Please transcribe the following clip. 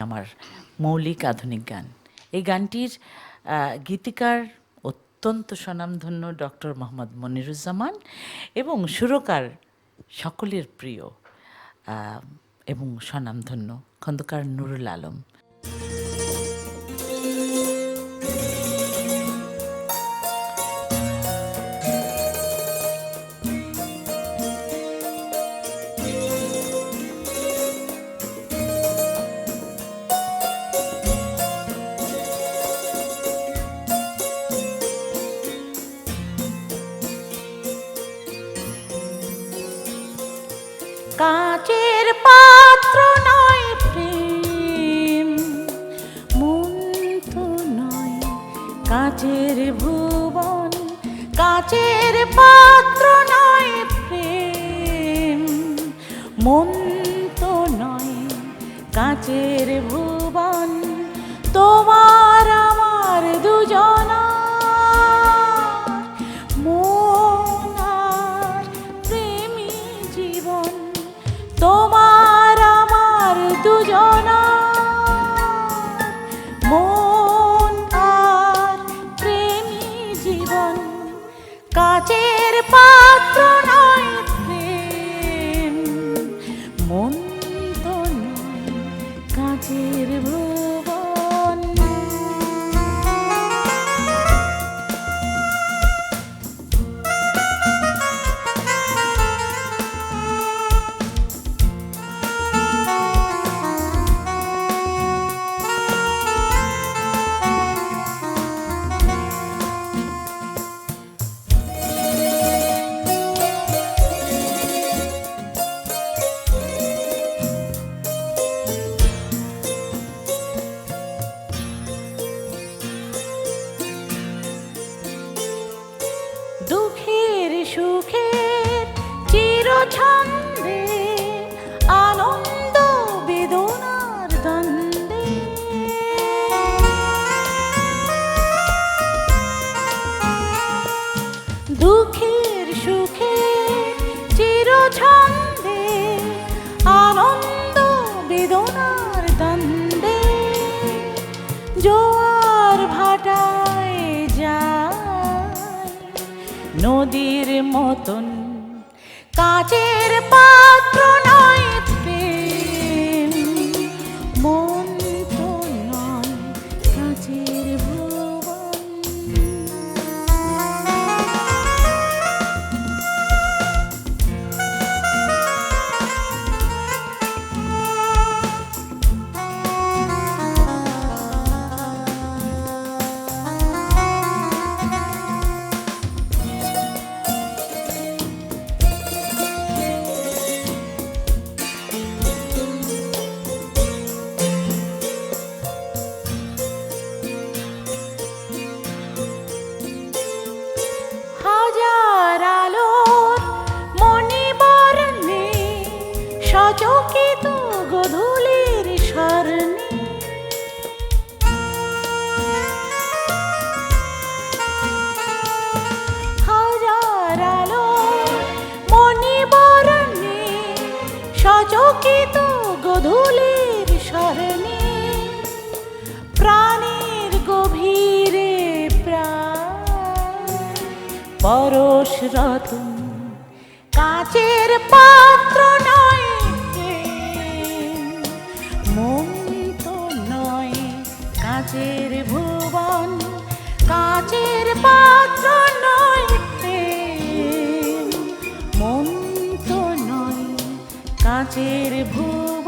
আমার মৌলিক আধুনিক গান। এই গানটির গীতিকার অত্যন্ত স্বনামধন্য ডক্টর মোহাম্মদ মনিরুজ্জামান এবং সুরকার সকলের প্রিয় এবং স্বনামধন্য খন্দকার নুরুল আলম। কাচের পাত্র নয় প্রেম, মন তো নয় কাচের ভুবন। কাচের পাত্র নয় প্রেম, মন তো নয় কাচের ভুবন। তোমার আমার দুজনা তোমার আমার দুজনা মন আর প্রেমী জীবন। কাচের পাত্র নয় প্রেম, মন তো নয় কাচের ভুবন। দুঃখের সুখের চিরছন্দে, আনন্দ বেদনার দ্বন্দ্বে। দুঃখের সুখের চিরছন্দে, আনন্দ বেদনার দ্বন্দ্বে। জোয়ার ভাটায় যায় নদীর মতন, কাচের পাত্র নয় প্রেম, মন তো নয় কাচের ভুবন। সচকিত গধূলির স্বর্ণে, হাজার আলো মণিবরণে। সচকিত গধূলির স্বর্ণে, প্রাণের গভীরে প্রাণ পরশ রতন। কাচের পাত্র নয় মন তো নয় কাচের ভুবন। কাচের পাত্র নয় মন তো নয় কাচের ভুবন।